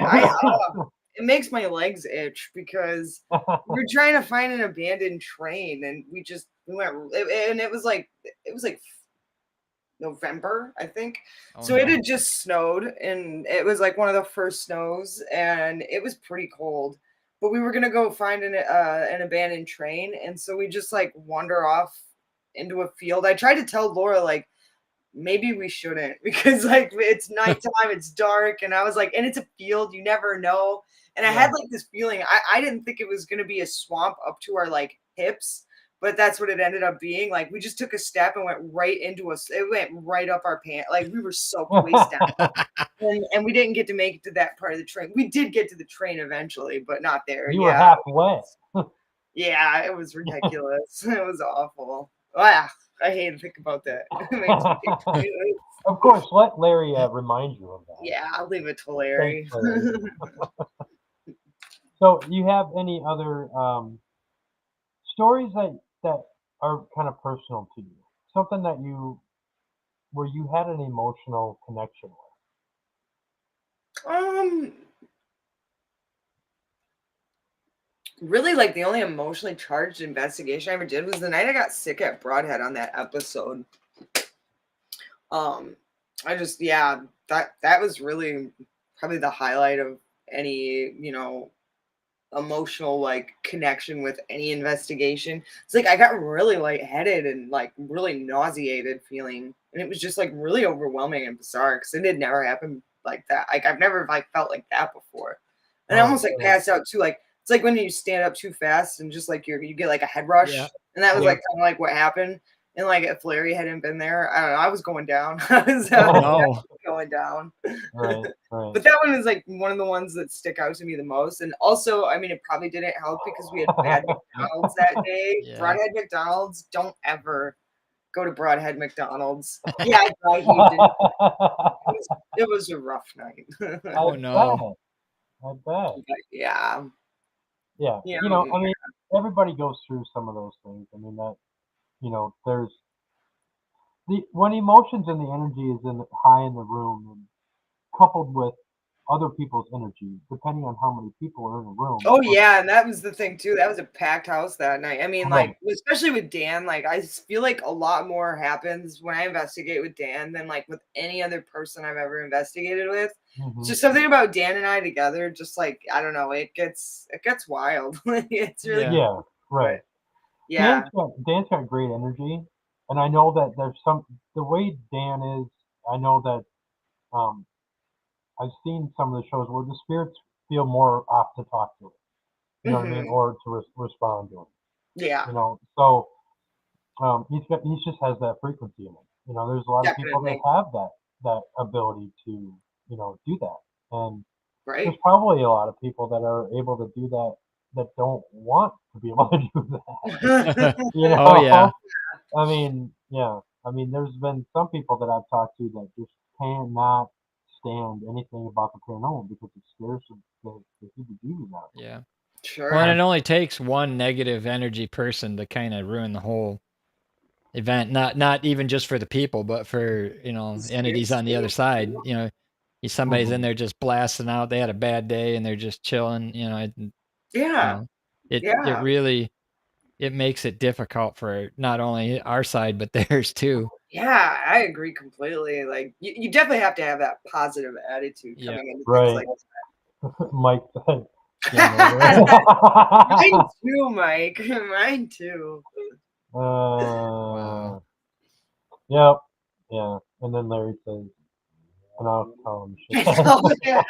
It makes my legs itch because we were trying to find an abandoned train and we went and it was like November, I think. Oh, So it no. had just snowed and it was like one of the first snows and it was pretty cold. But we were gonna go find an abandoned train, and so we just like wander off into a field. I tried to tell Laura like maybe we shouldn't because like it's nighttime, it's dark, and I was like, and it's a field, you never know. And I had Yeah. like this feeling, I didn't think it was gonna be a swamp up to our like hips, but that's what it ended up being. Like we just took a step and went right into us. It went right up our pants. Like we were soaked waist down. And we didn't get to make it to that part of the train. We did get to the train eventually, but not there. You were Yeah. half wet. Yeah, it was ridiculous. It was awful. Ah, I hate to think about that. It makes me Of course, let Larry remind you of that. yeah, I'll leave it to Thanks, Larry. Larry. So, do you have any other stories that are kind of personal to you? Something where you had an emotional connection um, really, like the only emotionally charged investigation I ever did was the night I got sick at Broadhead on that episode. Um, I just yeah, that was really probably the highlight of any emotional like connection with any investigation. It's like I got really lightheaded and like really nauseated feeling, and it was just like really overwhelming and bizarre because it had never happened like that. Like I've never like felt like that before, and I Oh, almost like yeah. passed out too. Like it's like when you stand up too fast and just like you get like a head rush, Yeah. and that was Yeah. like kind of like what happened. And like if Larry hadn't been there, I don't know. I was going down. I was Oh, definitely no. going down. Right, right. But that one is like one of the ones that stick out to me the most. And also, I mean, it probably didn't help because we had bad McDonald's that day. Yeah. Broadhead McDonald's, don't ever go to Broadhead McDonald's. Yeah, I thought he did. It was a rough night. Oh, no. I bet. Yeah. Yeah. Yeah. I mean, everybody goes through some of those things. I mean, there's when emotions and the energy is high in the room and coupled with other people's energy, depending on how many people are in the room. Oh yeah, and that was the thing too. That was a packed house that night. I mean, Right. like especially with Dan, like I feel like a lot more happens when I investigate with Dan than like with any other person I've ever investigated with. Mhm. It's just something about Dan and I together, just like I don't know, it gets wild. It's really Yeah. Yeah, right. yeah. Dan's got great energy, and I know that there's the way Dan is. I know that um, I've seen some of the shows where the spirits feel more apt to talk to him. You know what I mean, Mhm. or to respond to him. Yeah, So he just has that frequency in him. There's a lot of people that definitely. have that ability to do that, and Right? there's probably a lot of people that are able to do that don't want to be able to do that. Oh, yeah. I mean, yeah. I mean, there's been some people that I've talked to that just cannot stand anything about the paranormal because it scares them the heebie-jeebies out of them. Yeah. Sure. Well, and it only takes one negative energy person to kind of ruin the whole event. Not even just for the people, but for entities Spirits on the other too. side. Somebody's in Mhm. there just blasting out. They had a bad day and they're just chilling. Yeah. It Yeah. really it makes it difficult for not only our side but theirs too. Yeah, I agree completely. Like you definitely have to have that positive attitude Yeah. coming into things Right. like Mike said. Yeah. mine too, Mike. Mine too. Wow. Yep. Yeah. And then Larry says, and I'll tell him shit. Oh, yeah.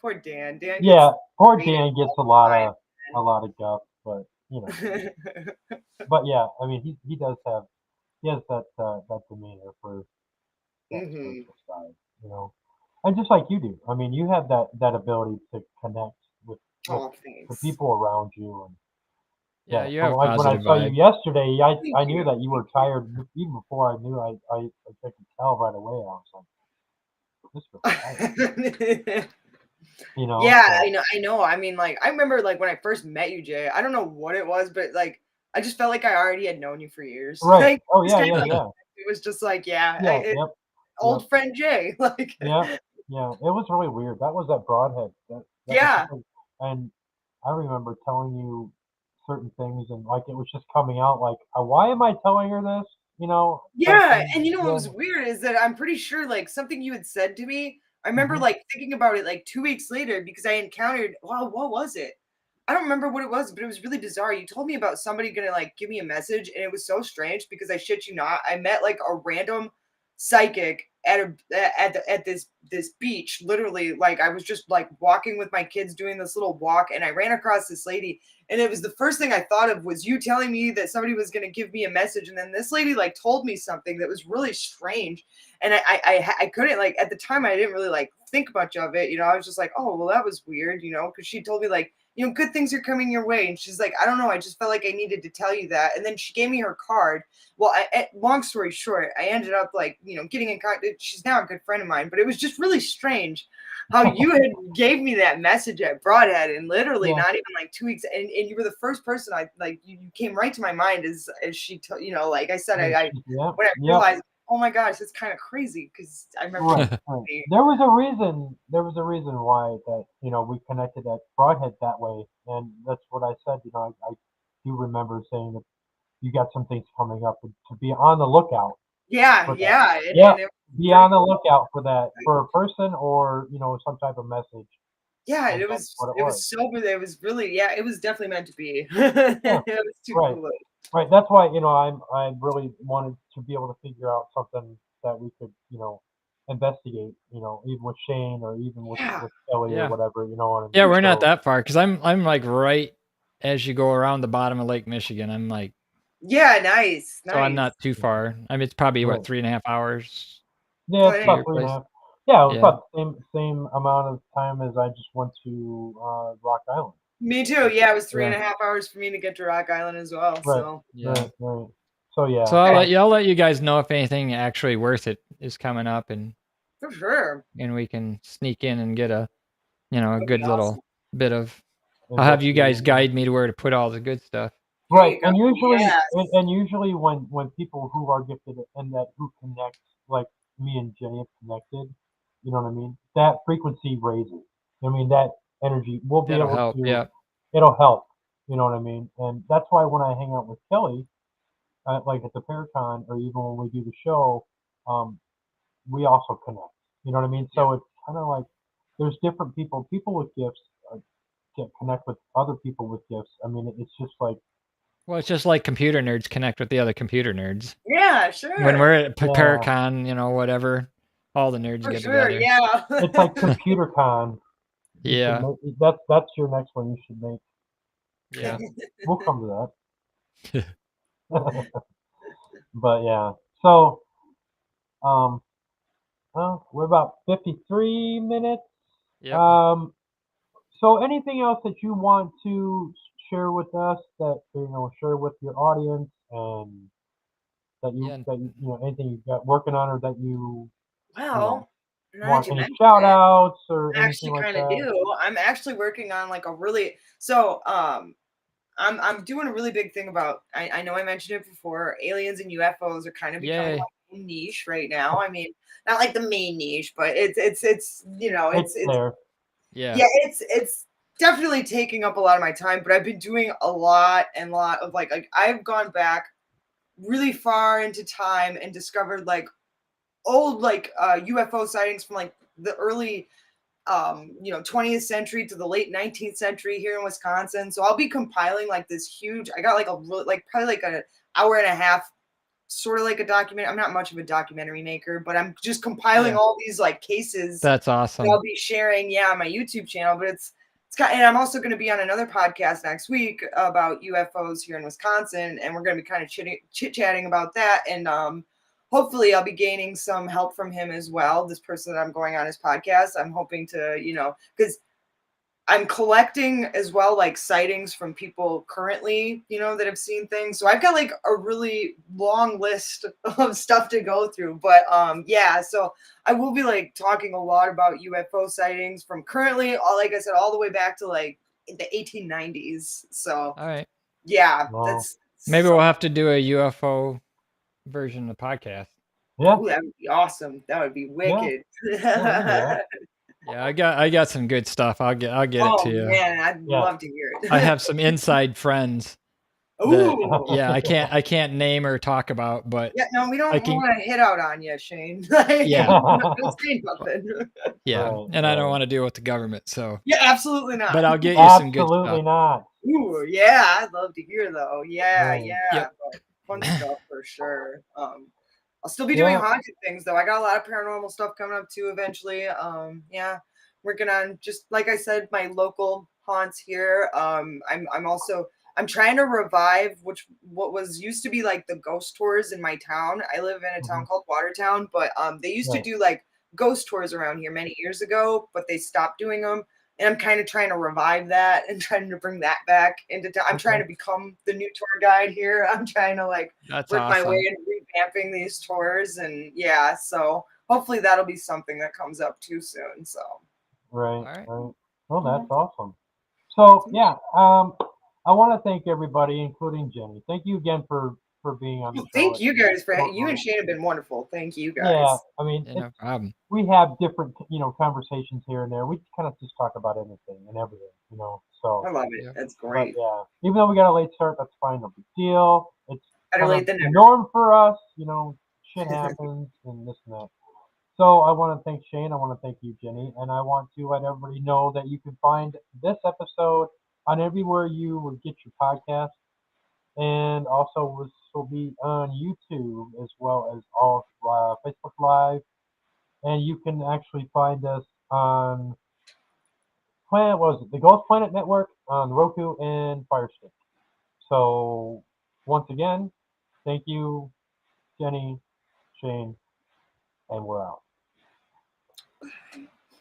Poor Dan. Dan Yeah, gets poor rated Dan gets all the a lot of guff, but time. but yeah, I mean he does have he has that demeanor for that Hmm. spiritual side, and just like you do. I mean, you have that ability to connect with with Oh, the thanks. people around you, and Yeah, yeah. you So have like when I positive saw you vibes. yesterday, Thank I knew you. that you were tired even before I knew. I could tell right away. I was like, this girl's tired, Yeah, So I know. I mean, like, I remember like when I first met you, Jay. I don't know what it was, but like, I just felt like I already had known you for years. right. Like, Oh just yeah, kind of yeah, like yeah, it was just like, yeah, yeah. Yep, yep. old friend Jay. Like, Yeah, yeah, it was really weird. That was at Broadhead. That was yeah, something, and I remember telling you certain things, and like it was just coming out. Like, why am I telling her this? Type yeah. thing. And you know what Yeah. was weird is that I'm pretty sure like something you had said to me. I remember Hmm. like thinking about it like 2 weeks later because I encountered. Wow, what was it? I don't remember what it was, but it was really bizarre. You told me about somebody gonna like give me a message, and it was so strange because I shit you not, I met like a random psychic at this beach. Literally, like I was just like walking with my kids doing this little walk, and I ran across this lady, and it was the first thing I thought of was you telling me that somebody was gonna give me a message, and then this lady like told me something that was really strange, and I couldn't like at the time I didn't really like think much of it. I was just like, oh well, that was weird, because she told me like good things are coming your way. And she's like, I don't know. I just felt like I needed to tell you that. And then she gave me her card. Well, long story short, I ended up like, getting in contact. She's now a good friend of mine, but it was just really strange how you had gave me that message at Broadhead and literally Yeah. not even like 2 weeks. And you were the first person I like, you came right to my mind as she, like I said, I, Yep. when I Yep. realized, oh my gosh, it's kind of crazy because I remember you Right. telling Right. me. There was a reason. There was a reason why that we connected at Broadhead that way, and that's what I said. I do remember saying that you got some things coming up, and to be on the lookout Yeah, for that. yeah. Yeah, And it was be pretty on the cool. lookout for that, for a person or some type of message, Yeah, and it that's was what it it was. was so good. It was really, yeah, it was definitely meant to be. Yeah, It was too right, cool. right. That's why I really wanted to be able to figure out something that we could investigate. Even with Shane or even Yeah. with Kelly or Yeah. whatever. You know what I Yeah, mean? we're not So that far because I'm like right as you go around the bottom of Lake Michigan. I'm like, Yeah, nice, so I'm nice. not too far. I mean, it's probably what, right. 3.5 hours Yeah, Oh, it's to yeah. about your three and a place. half. Yeah, it was Yeah. about the same amount of time as I just went to Rock Island. Me too. Yeah, it was three Yeah. and a half hours for me to get to Rock Island as well. Right. So Yeah. Right. Right. So yeah. So okay, I'll let you guys know if anything actually worth it is coming up, for sure. and we can sneak in and get a That'd be good little awesome. bit of. I'll have you guys Investigating. guide me to where to put all the good stuff. There Right, you go. and usually, and, Yes. and usually when people who are gifted and that who connect, like me and Jenny have connected, you know what I mean? That frequency raises. I mean, that energy, we'll be That'll able help. to, Yeah. it'll help. You know what I mean? And that's why when I hang out with Kelly, like at the Paracon or even when we do the show, um, we also connect. You know what I mean? Yep. So it's kind of like there's different people with gifts can connect with other people with gifts. I mean, it's just like, Well, it's just like computer nerds connect with the other computer nerds. Yeah, When sure. we're at yeah, Paracon, whatever, all the nerds For get sure. together. Yeah. it's like computer con. You should Yeah. make that's your next one. You should make. Yeah, Yeah. we'll come to that. But yeah, so um, well, we're about 53 minutes. Yep. Um, so anything else that you want to share with us that share with your audience and Yeah. anything you got working on or that you know Well, now that want you any mention shout it, outs or I anything actually like kind of that? do. I'm actually working on like a really so I'm doing a really big thing about I know I mentioned it before. Aliens and UFOs are kind of becoming Yay. like a niche right now. I mean, not like the main niche, but It's it's there. Yeah. yeah, it's definitely taking up a lot of my time, but I've been doing a lot of like I've gone back really far into time and discovered like old like UFO sightings from like the early 20th century to the late 19th century here in Wisconsin. So I'll be compiling like this huge, I got like a really like probably like an hour and a half sort of like a document. I'm not much of a documentary maker, but I'm just compiling Yeah. all these like cases That's that awesome. I'll be sharing, on my YouTube channel. But it's got, and I'm also going to be on another podcast next week about UFOs here in Wisconsin, and we're going to be kind of chit chatting about that. And hopefully, I'll be gaining some help from him as well. This person that I'm going on his podcast, I'm hoping to, because I'm collecting as well, like sightings from people currently, that have seen things. So I've got like a really long list of stuff to go through. But so I will be like talking a lot about UFO sightings from currently, like I said, all the way back to like the 1890s. So All right. yeah, Wow. that's Maybe we'll have to do a UFO version of the podcast. Yeah. Ooh, that would be awesome. That would be wicked. Yeah. Yeah, I got some good stuff. I'll get it Oh to you. man, I'd Yeah. love to hear it. I have some inside friends that Ooh. yeah, I can't name or talk about, but Yeah, no, we I don't can want to hit out on you, Shane. Yeah. Don't say nothing. yeah, Right, and I don't right. want to deal with the government, so Yeah, absolutely not. but I'll get you some good Absolutely stuff. not. Ooh, yeah, I'd love to hear though. Yeah, Right. yeah, Yep. but fun stuff for sure. I'll still be doing Yeah. haunted things though. I got a lot of paranormal stuff coming up too eventually. Yeah, working on, just like I said, my local haunts here. I'm trying to revive what was used to be like the ghost tours in my town. I live in a town Mhm. called Watertown, but they used to Right. do like ghost tours around here many years ago, but they stopped doing them. And I'm kind of trying to revive that and trying to bring that back into town. I'm trying Okay. to become the new tour guide here. I'm trying to like That's work my way awesome. into revamping these tours, and yeah, so hopefully that'll be something that comes up too soon. So Right. All right. Right. Well, that's awesome. So yeah, I want to thank everybody, including Jenny. Thank you again for being on the well, show. thank you guys for Short you and notice. Shane have been wonderful. Thank you Yeah, guys. I mean, Yeah, no problem. we have different, conversations here and there. We kind of just talk about anything and everything. So, I love it. Yeah. That's but great. yeah, even though we got a late start, that's fine. No big deal. It's Better kind of late than the never. norm for us. Shit happens and this and that. So I want to thank Shane. I want to thank you, Jenny, and I want to let everybody know that you can find this episode on everywhere you would get your podcast, and also this will be on YouTube as well as all Facebook Live, and you can actually find us on the Ghost Planet Network on Roku and Fire Stick. So once again, thank you, Jenny, Shane, and we're out.